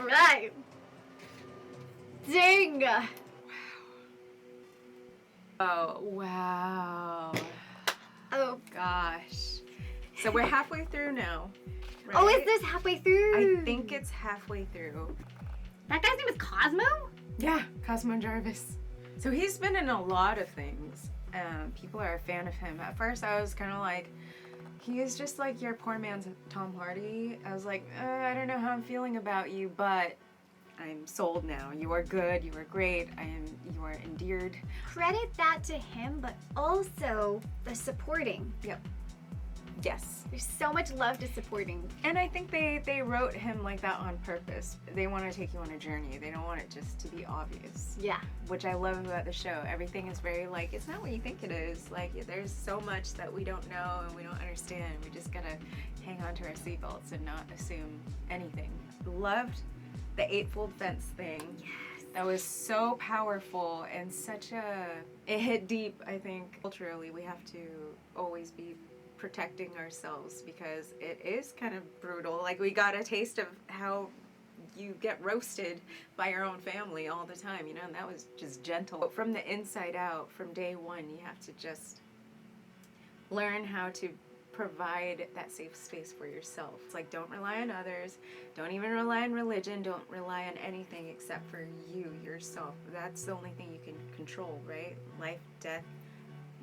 Right. Dang. Oh, wow. Oh. Gosh. So we're halfway through now. Right? Oh, is this halfway through? I think it's halfway through. That guy's name is Cosmo? Yeah, Cosmo Jarvis. So he's been in a lot of things. People are a fan of him. At first I was kind of like, he is just like your poor man's Tom Hardy. I was like, I don't know how I'm feeling about you, but I'm sold now. You are good. You are great. You are endeared. Credit that to him, but also the supporting. Yep. Yes. There's so much love to supporting. And I think they wrote him like that on purpose. They want to take you on a journey. They don't want it just to be obvious. Yeah. Which I love about the show. Everything is very like, it's not what you think it is. Like, there's so much that we don't know and we don't understand. We just gotta hang on to our seatbelts and not assume anything. Loved the Eightfold fence thing. Yes. That was so powerful and it hit deep. I think culturally we have to always be protecting ourselves because it is kind of brutal. Like, we got a taste of how you get roasted by your own family all the time, you know, and that was just gentle. But from the inside out, from day one, you have to just learn how to provide that safe space for yourself. It's like, don't rely on others, don't even rely on religion, don't rely on anything except for you, yourself. That's the only thing you can control, right? Life, death,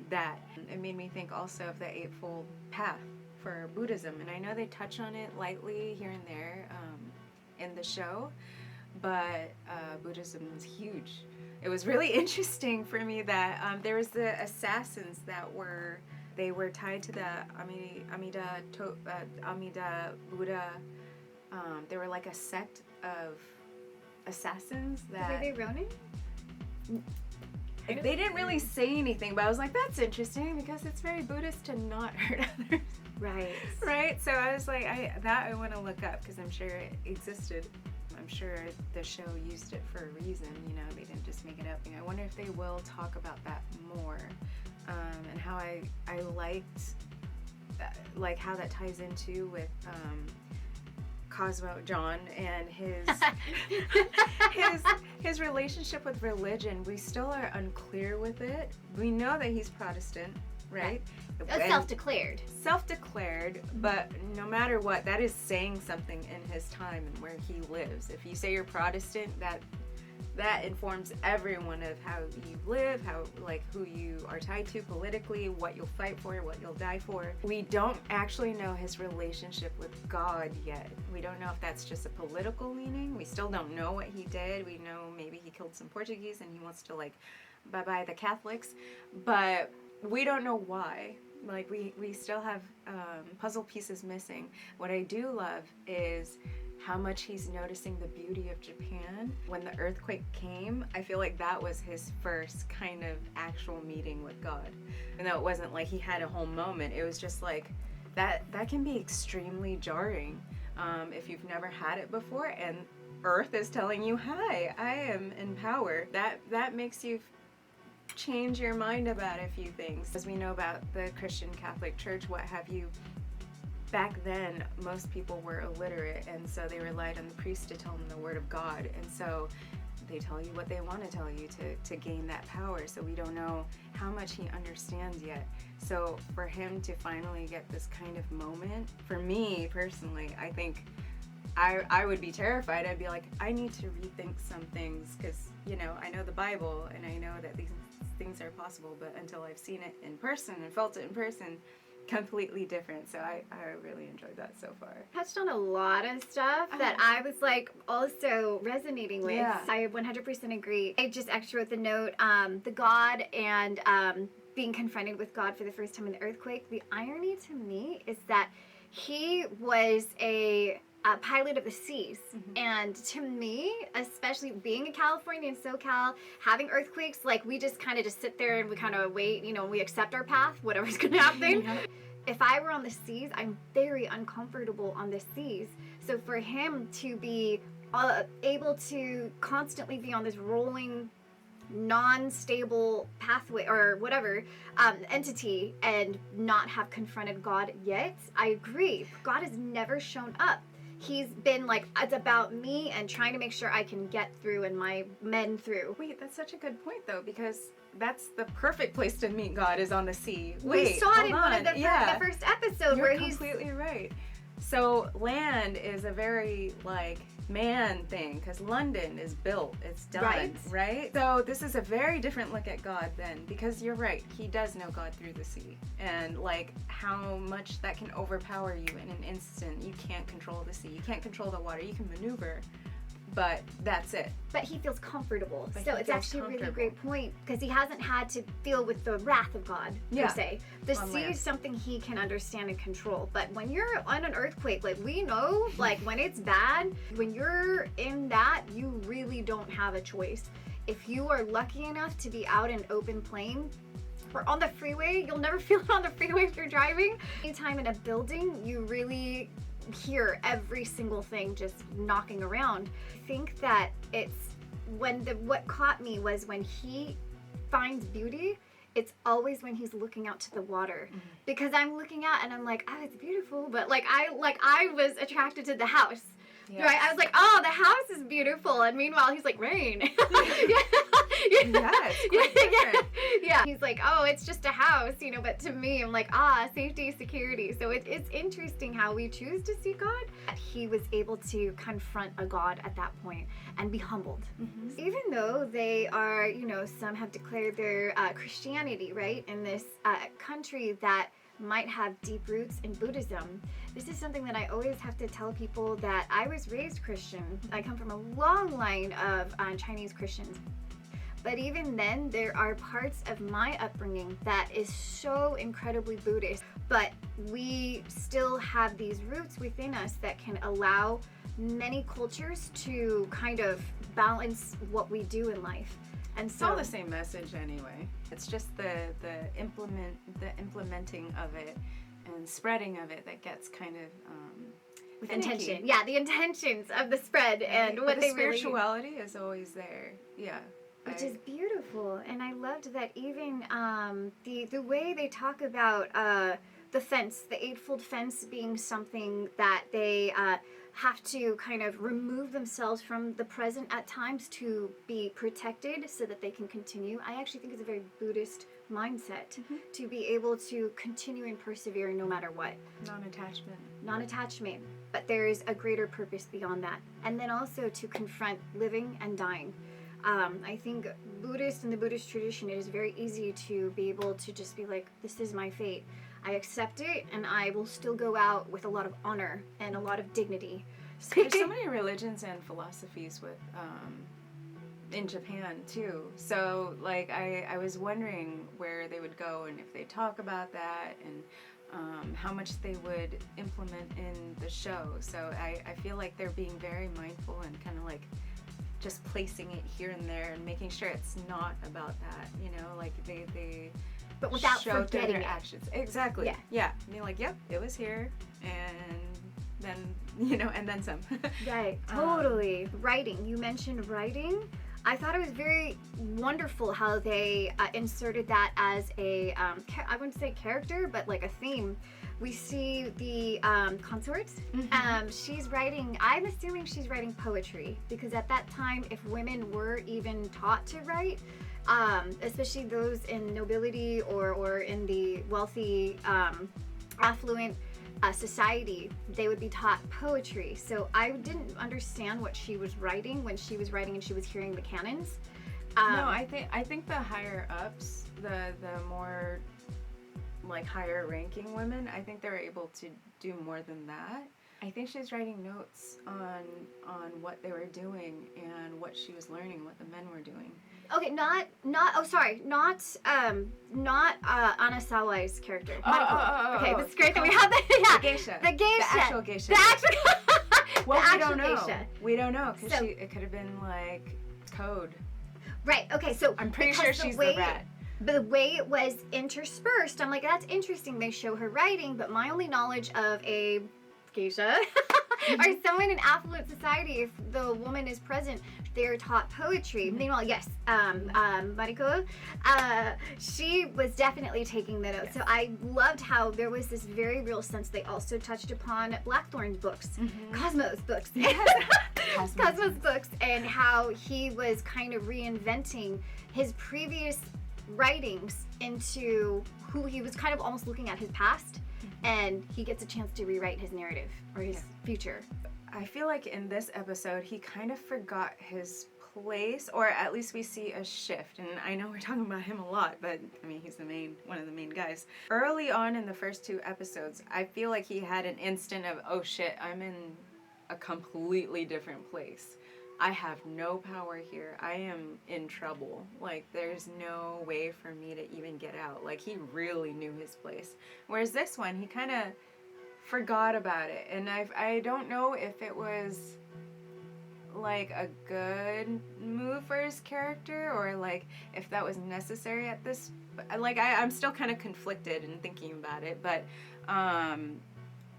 that. It made me think also of the Eightfold Path for Buddhism, and I know they touch on it lightly here and there in the show, but Buddhism is huge. It was really interesting for me that there was the assassins that were tied to the Amida Buddha. They were like a sect of assassins that... Were they Ronin? They didn't really say anything, but I was like, that's interesting because it's very Buddhist to not hurt others. Right. Right? So I was like, I want to look up because I'm sure it existed. I'm sure the show used it for a reason, you know, they didn't just make it up. I wonder if they will talk about that more, and how I liked, like, how that ties into with Cosmo John and his relationship with religion. We still are unclear with it. We know that he's Protestant, right? Self-declared. Self-declared, but no matter what, that is saying something in his time and where he lives. If you say you're Protestant, that informs everyone of how you live, how, like, who you are tied to politically, what you'll fight for, what you'll die for. We don't actually know his relationship with God yet. We don't know if that's just a political leaning. We still don't know what he did. We know maybe he killed some Portuguese and he wants to, like, bye-bye the Catholics, but we don't know why. Like, we still have puzzle pieces missing. What I do love is how much he's noticing the beauty of Japan. When the earthquake came, I feel like that was his first kind of actual meeting with God. And though it wasn't like he had a whole moment, it was just like, that can be extremely jarring if you've never had it before and Earth is telling you, hi, I am in power. That makes you change your mind about a few things. As we know about the Christian Catholic Church, what have you, back then most people were illiterate, and so they relied on the priest to tell them the word of God, and so they tell you what they want to tell you to gain that power. So we don't know how much he understands yet. So for him to finally get this kind of moment, for me personally, I think I would be terrified. I'd be like, I need to rethink some things because, you know, I know the Bible and I know that these things are possible, but until I've seen it in person and felt it in person, completely different. So I really enjoyed that so far. Touched on a lot of stuff that I was like also resonating with. Yeah. I 100% agree. I just actually wrote the note, the God and being confronted with God for the first time in the earthquake. The irony to me is that he was a pilot of the seas. Mm-hmm. And to me, especially being a Californian, SoCal, having earthquakes, like, we just kind of just sit there and we kind of wait, you know, we accept our path, whatever's going to happen. Yeah. If I were on the seas, I'm very uncomfortable on the seas. So for him to be able to constantly be on this rolling, non-stable pathway or whatever entity and not have confronted God yet, I agree. God has never shown up. he's been like, it's about me and trying to make sure I can get through and my men through. Wait, that's such a good point, though, because that's the perfect place to meet God, is on the sea. We saw it in one of the first episode You're where he's completely right. So land is a very like man thing, because London is built, it's done, right? So this is a very different look at God then, because you're right, he does know God through the sea, and like how much that can overpower you in an instant. You can't control the sea, you can't control the water, you can maneuver, but that's it. But he feels comfortable. So it's actually a really great point, because he hasn't had to deal with the wrath of God, per se. The sea is something he can understand and control. But when you're on an earthquake, like we know, like when it's bad, when you're in that, you really don't have a choice. If you are lucky enough to be out in open plain, or on the freeway, you'll never feel it on the freeway if you're driving. Anytime in a building, you really hear every single thing just knocking around. I think that it's what caught me was when he finds beauty, it's always when he's looking out to the water. Because I'm looking out and I'm like, oh, it's beautiful, but I was attracted to the house. Yes. Right? I was like, oh, the house is beautiful, and meanwhile he's like, rain. Yeah. He's like, oh, it's just a house, but to me, I'm like, safety, security. So it's interesting how we choose to see God. He was able to confront a God at that point and be humbled. Even though they are, some have declared their Christianity, right, in this country that might have deep roots in Buddhism. This is something that I always have to tell people, that I was raised Christian. I come from a long line of Chinese Christians. But even then, there are parts of my upbringing that is so incredibly Buddhist. But we still have these roots within us that can allow many cultures to kind of balance what we do in life. And it's all the same message anyway. It's just the implementing of it and spreading of it that gets kind of with intention. Yeah, the intentions of the spread and what the they spirituality is always there. Yeah. Which is beautiful. And I loved that even the way they talk about the fence, the Eightfold fence being something that they have to kind of remove themselves from the present at times to be protected so that they can continue. I actually think it's a very Buddhist mindset to be able to continue and persevere no matter what. Non-attachment. But there is a greater purpose beyond that. And then also to confront living and dying. I think in the Buddhist tradition, it is very easy to be able to just be like, this is my fate. I accept it, and I will still go out with a lot of honor and a lot of dignity. There's so many religions and philosophies with in Japan too. So like I was wondering where they would go and if they talk about that, and how much they would implement in the show. So I feel like they're being very mindful and kind of like just placing it here and there and making sure it's not about that, like they but without show forgetting their actions. Exactly. Yeah. And you're like, yep, it was here, and then and then some. Right. Totally. Writing. You mentioned writing. I thought it was very wonderful how they inserted that as a I wouldn't say character, but like a theme. We see the consort. She's writing, I'm assuming she's writing poetry, because at that time, if women were even taught to write, especially those in nobility or in the wealthy, affluent society, they would be taught poetry. So I didn't understand what she was writing when she was writing and she was hearing the canons. No, I think the higher ups, the more like higher ranking women, I think they're able to do more than that. I think she's writing notes on what they were doing and what she was learning, what the men were doing. Okay, not Anasawai's character. Okay, it's great that we have that. Yeah. The geisha. The actual geisha. Well, we don't know because it could have been like code. Right. Okay. So I'm pretty sure she's the rat. The way it was interspersed, I'm like, that's interesting. They show her writing, but my only knowledge of a geisha or someone in affluent society, if the woman is present, they're taught poetry. Meanwhile, yes, Mariko, she was definitely taking the notes. So I loved how there was this very real sense. They also touched upon Blackthorn books, Cosmos books, Cosmos books, and how he was kind of reinventing his previous writings into who he was, kind of almost looking at his past, and he gets a chance to rewrite his narrative or his future. I feel like in this episode he kind of forgot his place, or at least we see a shift. And I know we're talking about him a lot, but I mean, he's one of the main guys. Early on in the first 2 episodes, I feel like he had an instant of, oh shit, I'm in a completely different place. I have no power here. I am in trouble. Like, there's no way for me to even get out. Like, he really knew his place. Whereas this one, he kind of forgot about it. And I don't know if it was, like, a good move for his character, or, like, if that was necessary at this... Like, I'm still kind of conflicted in thinking about it, but...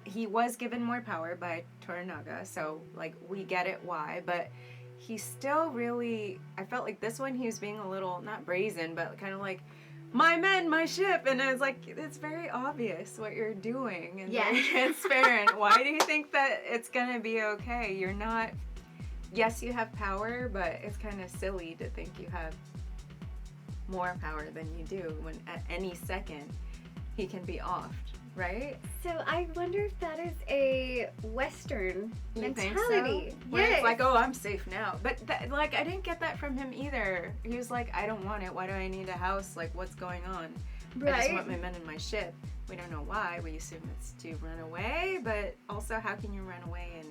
he was given more power by Toranaga, so, like, we get it why, but he still really, I felt like this one he was being a little, not brazen, but kind of like, my men, my ship, and I was like, it's very obvious what you're doing, and very transparent. Why do you think that it's gonna be okay? You're not, yes, you have power, but it's kind of silly to think you have more power than you do when at any second he can be offed. Right? So I wonder if that is a Western mentality. Think so? Where it's like, oh, I'm safe now. But like, I didn't get that from him either. He was like, I don't want it. Why do I need a house? Like, what's going on? Right. I just want my men in my ship. We don't know why. We assume it's to run away, but also, how can you run away in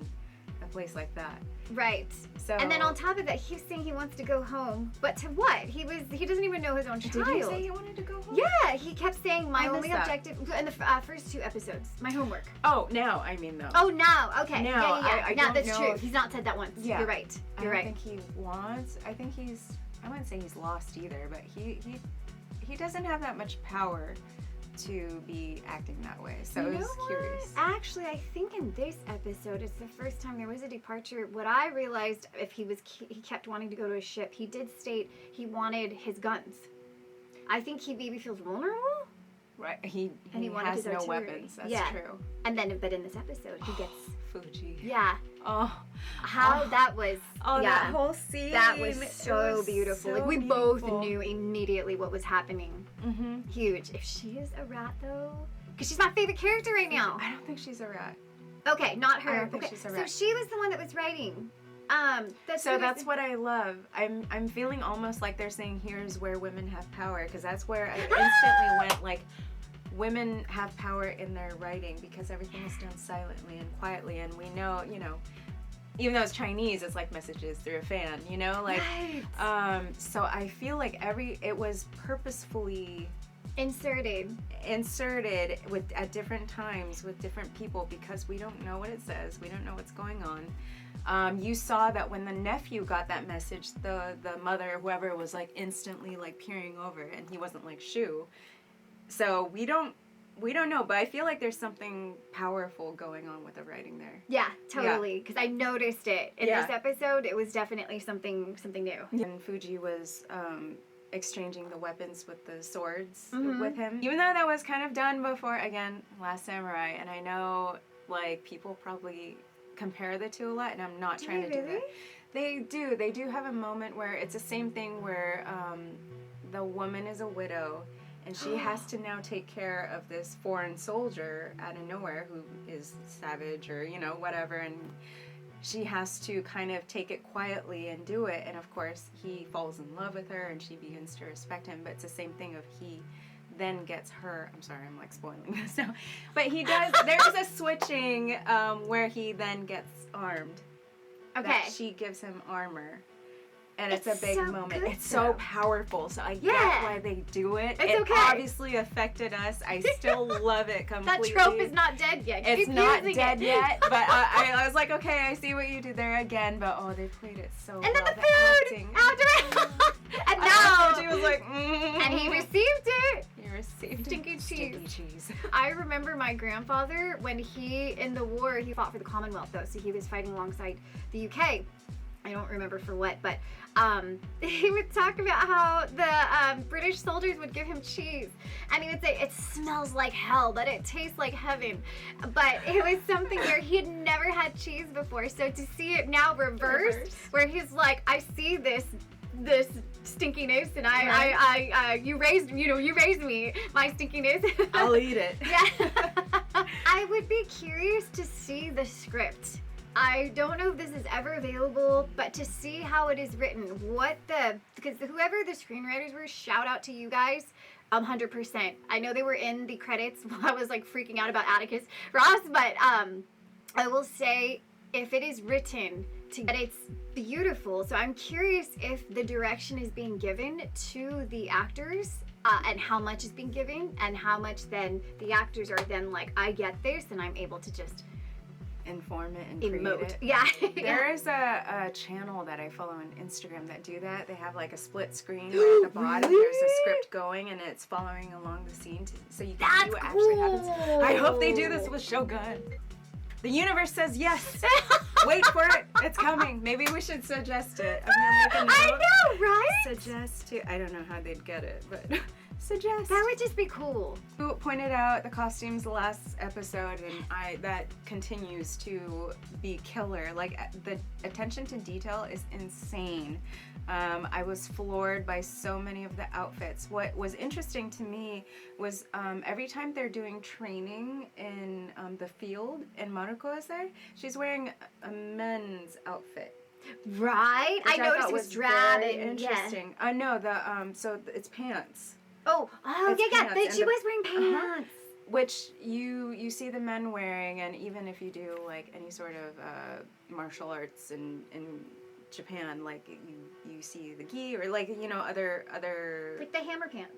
a place like that? Right. So, and then on top of that, he's saying he wants to go home, but to what? He doesn't even know his own child. Did he say he wanted to go home? Yeah, he kept saying my only objective in the first 2 episodes, my homework. Oh, now I mean though. Oh, now. Okay. Now, yeah. I now don't that's know true. He's not said that once. Yeah. You're right. You're right. I don't think he wants. I think he's. I wouldn't say he's lost either, but he doesn't have that much power to be acting that way. So I was curious. Actually, I think in this episode, it's the first time there was a departure. What I realized, if he kept wanting to go to a ship, he did state he wanted his guns. I think he maybe feels vulnerable. Right. He wanted has his no artillery. weapons. That's true. And then, but in this episode, he gets Fuji. Yeah. Oh. How that was. Oh, that whole scene. That was so beautiful. So like, we beautiful. both knew immediately what was happening. Mm-hmm. Huge. If she is a rat, though, because she's my favorite character right now. I don't think she's a rat. Okay, not her. I don't think she's a rat. So she was the one that was writing. That's what I love. I'm feeling almost like they're saying, here's where women have power, because that's where I instantly went, like, women have power in their writing because everything is done silently and quietly, and we know, even though it's Chinese, it's like messages through a fan, like, right. So I feel like it was purposefully inserted at different times with different people, because we don't know what it says, we don't know what's going on. You saw that when the nephew got that message, the mother, whoever, was like instantly like peering over, and he wasn't like shoo. So we don't know, but I feel like there's something powerful going on with the writing there. Yeah, totally. Because I noticed it in this episode. It was definitely something new. And Fuji was exchanging the weapons with the swords with him. Even though that was kind of done before, again, Last Samurai, and I know like people probably compare the two a lot, and I'm not trying to do that. They do have a moment where it's the same thing where the woman is a widow, and she has to now take care of this foreign soldier out of nowhere who is savage or, whatever. And she has to kind of take it quietly and do it. And of course, he falls in love with her and she begins to respect him. But it's the same thing of he then gets her. I'm sorry, I'm like spoiling this now. But he does, there's a switching where he then gets armed. Okay. That she gives him armor. and it's a big so moment. good, It's so though. powerful. So I Yeah. get why they do it. It's It okay. obviously affected us. I still love it That completely. trope is not dead yet. It's Keep not using dead it. yet, but I was like, okay, I see what you did there again, but oh, they played it so And then well. the food acting. after. And I now. loved it. She was like, And he received it. He received Stinky Stinky cheese. I remember my grandfather when he, in the war, he fought for the Commonwealth though, so he was fighting alongside the UK. I don't remember for what, but he would talk about how the British soldiers would give him cheese, and he would say it smells like hell, but it tastes like heaven. But it was something where he had never had cheese before, so to see it now reversed, where he's like, I see this stinkiness, and you raised me, my stinkiness. I'll eat it. Yeah. I would be curious to see the script. I don't know if this is ever available, but to see how it is written, because whoever the screenwriters were, shout out to you guys, 100%. I know they were in the credits while I was like freaking out about Atticus Ross, but I will say if it is written that it's beautiful. So I'm curious if the direction is being given to the actors. And how much is being given, and how much then the actors are then like, I get this, and I'm able to just inform it and create emote. it. Yeah. There is a channel that I follow on Instagram that do that. They have like a split screen where at the bottom there's a script going and it's following along the scene so you can see what actually happens. I hope they do this with Shogun. The universe says yes. Wait for it. It's coming. Maybe we should suggest it. I'm gonna make a note. I know, right? Suggest to. I don't know how they'd get it, but suggest. That would just be cool. You pointed out the costumes last episode, and that continues to be killer. Like the attention to detail is insane. I was floored by so many of the outfits. What was interesting to me was every time they're doing training in the field in Marukose, she's wearing a men's outfit. Right? I noticed it was drab very and interesting. No, so it's pants. Oh, It's yeah. pants, She and was wearing pants. Which you see the men wearing, and even if you do like any sort of martial arts in Japan, like you see the gi or like other Like the hammer pant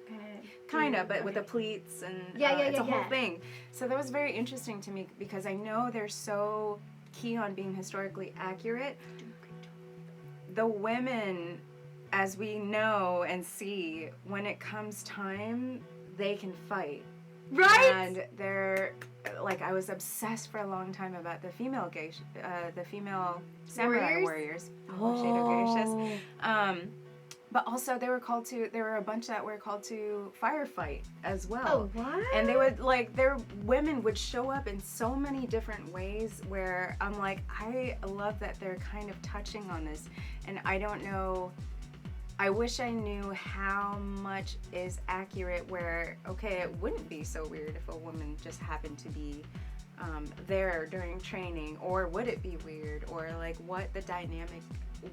kind of, but with the pleats and it's a whole thing. So that was very interesting to me because I know they're so key on being historically accurate. The women, as we know and see, when it comes time, they can fight. Right? And they're like, I was obsessed for a long time about the female samurai warriors. Shade of geishas. But also there were a bunch that were called to firefight as well. Oh, what? And they would their women would show up in so many different ways where I'm like, I love that they're kind of touching on this. And I don't know, I wish I knew how much is accurate where, okay, it wouldn't be so weird if a woman just happened to be there during training, or would it be weird, or like what the dynamic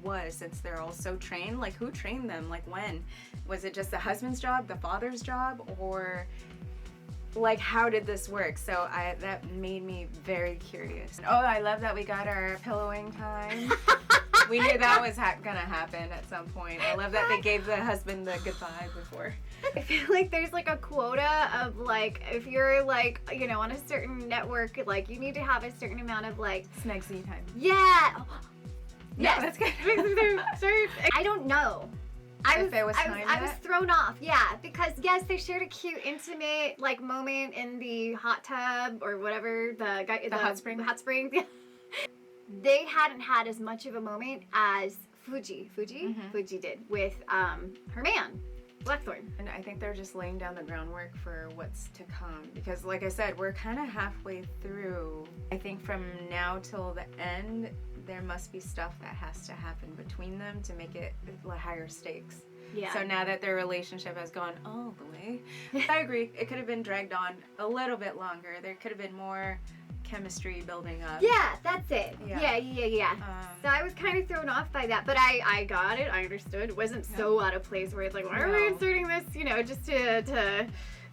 was since they're all so trained. Like who trained them? Like when? Was it just the husband's job, the father's job, or like how did this work? So that made me very curious. Oh, I love that we got our pillowing time. We knew that was gonna happen at some point. I love that they gave the husband the goodbye before. I feel like there's like a quota of like, if you're like, on a certain network, like you need to have a certain amount of like Snegsy time. Yeah. Yeah, that's good. I don't know. I was thrown off, yeah, because yes, they shared a cute, intimate like moment in the hot tub or whatever the hot spring. Hot spring. They hadn't had as much of a moment as Fuji did with her man, Blackthorn. And I think they're just laying down the groundwork for what's to come because, like I said, we're kind of halfway through. I think from now till the end, there must be stuff that has to happen between them to make it higher stakes. Yeah. So now that their relationship has gone all the way, I agree. It could have been dragged on a little bit longer. There could have been more chemistry building up. Yeah, that's it. Yeah. Yeah. So I was kind of thrown off by that, but I got it. I understood. It wasn't so out of place where it's like, why are we inserting this? Just to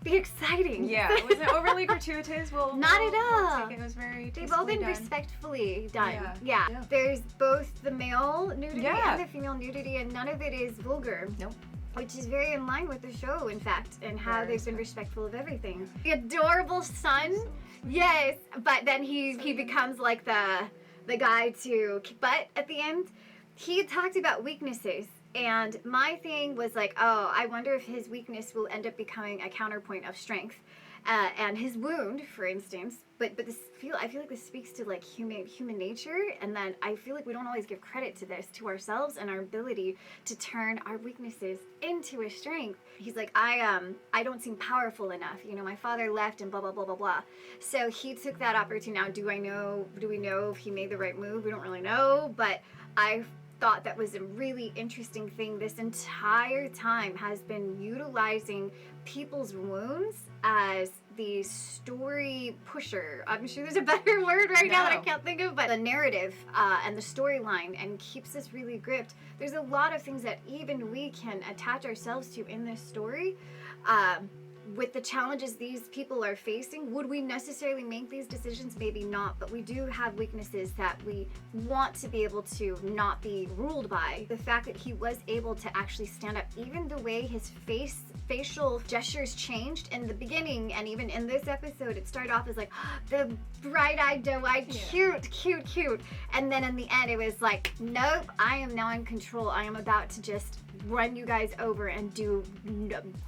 be exciting. Yeah, it wasn't overly gratuitous. Not at we'll all. take it. It was very They've all been tastefully done. respectfully done. Yeah. Yeah. There's both the male nudity Yeah. and the female nudity, and none of it is vulgar. Nope. Which is very in line with the show, in fact, and how Very they've been respectful of everything. The adorable son, yes, but then he becomes like the guy to kick butt at the end. He talked about weaknesses, and my thing was like, oh, I wonder if his weakness will end up becoming a counterpoint of strength. And his wound, for instance, but I feel like this speaks to like human nature, and then I feel like we don't always give credit to this, to ourselves and our ability to turn our weaknesses into a strength. He's like, I don't seem powerful enough. You know, my father left and blah blah blah blah blah. So he took that opportunity. Now, do we know if he made the right move? We don't really know, but I thought that was a really interesting thing. This entire time has been utilizing people's wounds as the story pusher. I'm sure there's a better word right now that I can't think of, but the narrative and the storyline, and keeps us really gripped. There's a lot of things that even we can attach ourselves to in this story. With the challenges these people are facing, would we necessarily make these decisions? Maybe not, but we do have weaknesses that we want to be able to not be ruled by. The fact that he was able to actually stand up, even the way his facial gestures changed in the beginning, and even in this episode, it started off as like the bright-eyed, doe-eyed, cute, and then in the end, it was like, nope, I am now in control. I am about to just run you guys over and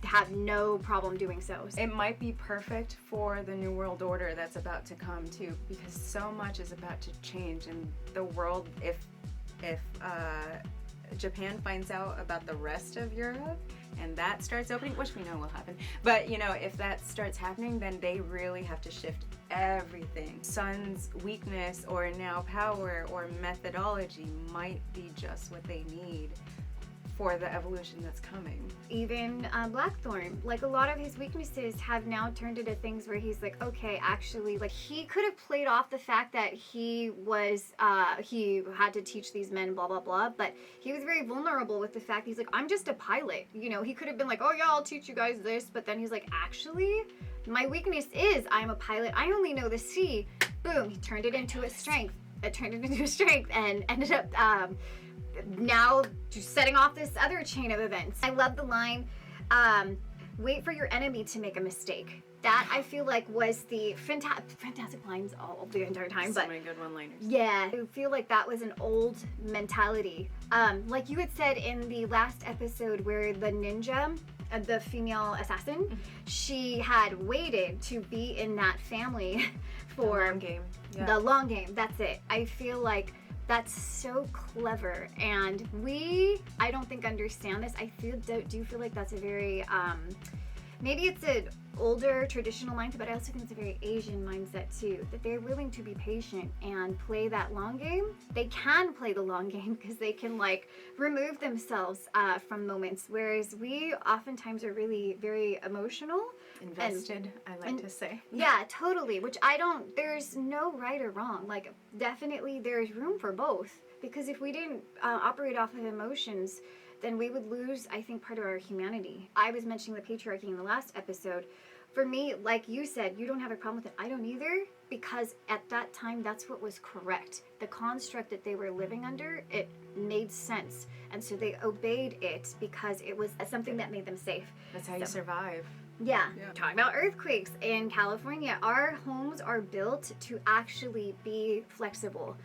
have no problem doing so. It might be perfect for the New World Order that's about to come too, because so much is about to change in the world. If Japan finds out about the rest of Europe and that starts opening, which we know will happen, but you know, if that starts happening, then they really have to shift everything. Sun's weakness or now power or methodology might be just what they need for the evolution that's coming. Even Blackthorn, like a lot of his weaknesses have now turned into things where he's like, okay, actually, like he could have played off the fact that he was, he had to teach these men blah, blah, blah, but he was very vulnerable with the fact he's like, I'm just a pilot. You know, he could have been like, oh yeah, I'll teach you guys this, but then he's like, actually, my weakness is I'm a pilot. I only know the sea. Boom, he turned it into a strength. It turned it into a strength and ended up, now just setting off this other chain of events. I love the line, wait for your enemy to make a mistake. That I feel like was the fantastic lines all the entire time. So many good one-liners. Yeah, I feel like that was an old mentality. Like you had said in the last episode where the ninja, the female assassin, she had waited to be in that family for the long game. Yeah. The long game, that's it. I feel like that's so clever, and I don't think understand this. I do feel like that's a very, maybe it's an older traditional mindset, but I also think it's a very Asian mindset too, that they're willing to be patient and play that long game. They can play the long game because they can like remove themselves from moments, whereas we oftentimes are really very emotional. Invested, I like to say. Yeah, totally, which there's no right or wrong. Like, definitely there's room for both, because if we didn't operate off of emotions, then we would lose, I think, part of our humanity. I was mentioning the patriarchy in the last episode. For me, like you said, you don't have a problem with it. I don't either, because at that time, that's what was correct. The construct that they were living under, it made sense. And so they obeyed it because it was something that made them safe. That's how you survive. Yeah. Talking about earthquakes in California, our homes are built to actually be flexible.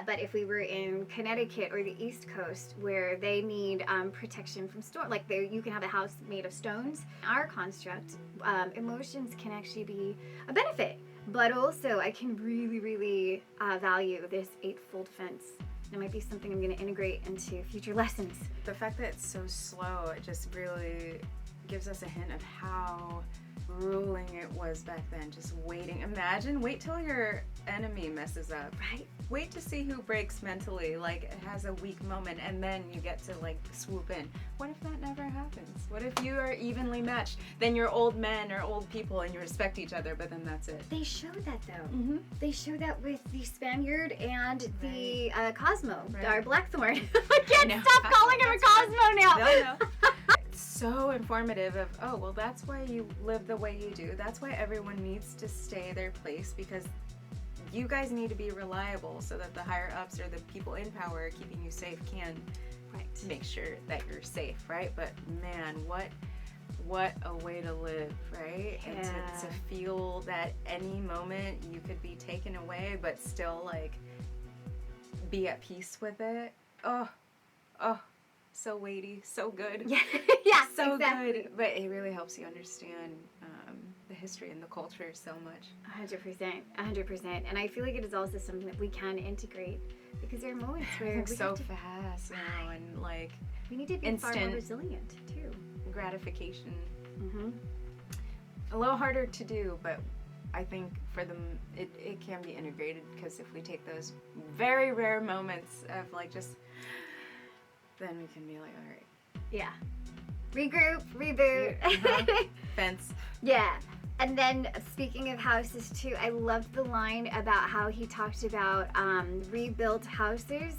But if we were in Connecticut or the East Coast, where they need protection from storm, like you can have a house made of stones. Our construct, emotions can actually be a benefit, but also I can really, really value this eightfold fence. It might be something I'm going to integrate into future lessons. The fact that it's so slow, it just really gives us a hint of how grueling it was back then, just waiting. Wait till your enemy messes up. Right. Wait to see who breaks mentally, like it has a weak moment, and then you get to like swoop in. What if that never happens? What if you are evenly matched? Then you're old men or old people and you respect each other, but then that's it. They showed that though. They showed that with the Spaniard and the Cosmo, our Blackthorn. I can't stop calling him a Cosmo now. No. So important informative of, oh, well, that's why you live the way you do. That's why everyone needs to stay their place, because you guys need to be reliable so that the higher ups or the people in power keeping you safe can make sure that you're safe, right? But man, what a way to live, right? Yeah. And to feel that any moment you could be taken away, but still like be at peace with it. Oh, so weighty, so good. Yeah, So exactly. good. But it really helps you understand the history and the culture so much. 100%. And I feel like it is also something that we can integrate, because there are moments where we so have to, fast, you know, and like we need to be far more resilient too. gratification. Mm-hmm. A little harder to do, but I think for them it can be integrated, because if we take those very rare moments of like just, then we can be like, all right. Yeah. Regroup, reboot. Fence. Yeah. And then speaking of houses too, I loved the line about how he talked about rebuilt houses.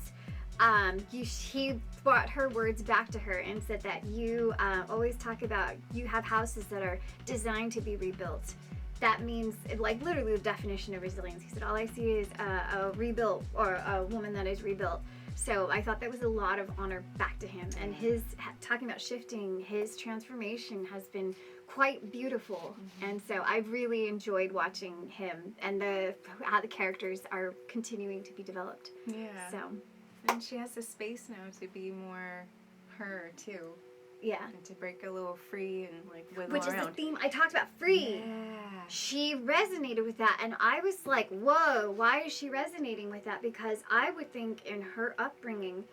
He brought her words back to her and said that you always talk about, you have houses that are designed to be rebuilt. That means, like, literally the definition of resilience. He said, all I see is a rebuilt, or a woman that is rebuilt. So I thought that was a lot of honor back to him. And his talking about shifting, his transformation has been quite beautiful. Mm-hmm. And so I've really enjoyed watching him and how the characters are continuing to be developed. Yeah. So. And she has the space now to be more her too. Yeah. And to break a little free and like wiggle Which around. is the theme I talked about, free. Yeah. She resonated with that, and I was like, whoa, why is she resonating with that? Because I would think in her upbringing,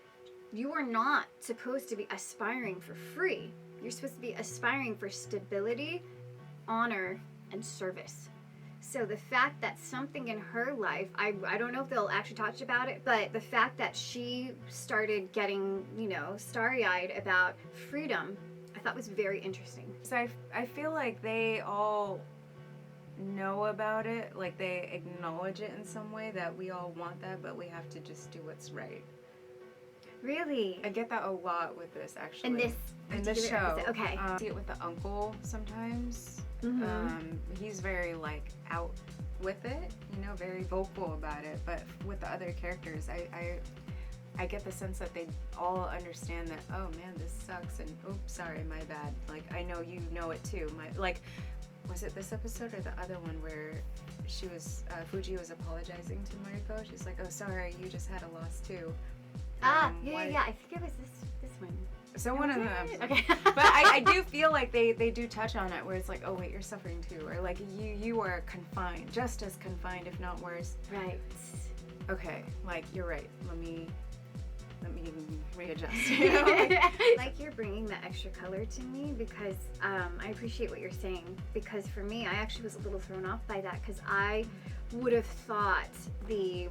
you are not supposed to be aspiring for free. You're supposed to be aspiring for stability, honor, and service. So the fact that something in her life, I don't know if they'll actually talk about it, but the fact that she started getting, starry-eyed about freedom, I thought was very interesting. So I feel like they all know about it, like they acknowledge it in some way, that we all want that, but we have to just do what's right. Really? I get that a lot with this, actually. In this show. Episode. Okay. I see it with the uncle sometimes. Mm-hmm. He's very like out with it, very vocal about it. But with the other characters, I get the sense that they all understand that, oh man, this sucks, and oops, sorry, my bad. Like, I know you know it too. Was it this episode or the other one where she was, Fuji was apologizing to Mariko? She's like, oh, sorry, you just had a loss too. Yeah. I think it was this one. So one of them. Okay. But I do feel like they do touch on it, where it's like, oh wait, you're suffering too, or like you are confined, just as confined, if not worse. Right. Okay, like you're right. Let me readjust. Like, you're bringing that extra color to me, because I appreciate what you're saying, because for me, I actually was a little thrown off by that, because I would have thought the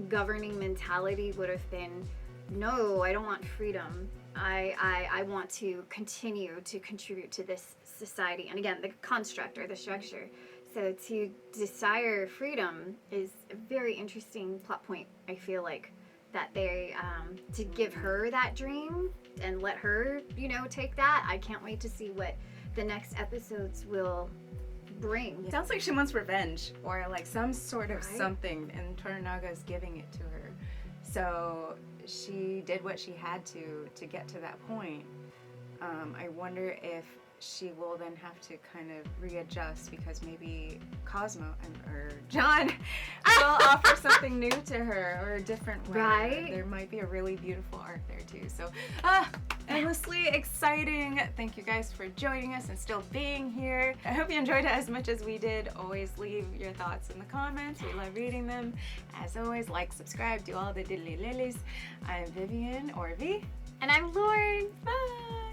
governing mentality would have been, no, I don't want freedom. I want to continue to contribute to this society. And again, the construct or the structure. So to desire freedom is a very interesting plot point, I feel like, that they, to give her that dream and let her, take that. I can't wait to see what the next episodes will bring. It sounds like she wants revenge, or like some sort of Right? something, and Toranaga's giving it to her. So she did what she had to get to that point. I wonder if she will then have to kind of readjust, because maybe Cosmo or John will offer something new to her, or a different way. Right. There might be a really beautiful arc there too. So endlessly exciting. Thank you guys for joining us and still being here. I hope you enjoyed it as much as we did. Always leave your thoughts in the comments. We love reading them. As always, like, subscribe, do all the diddly lilies. I'm Vivian, or V. And I'm Lauren. Bye.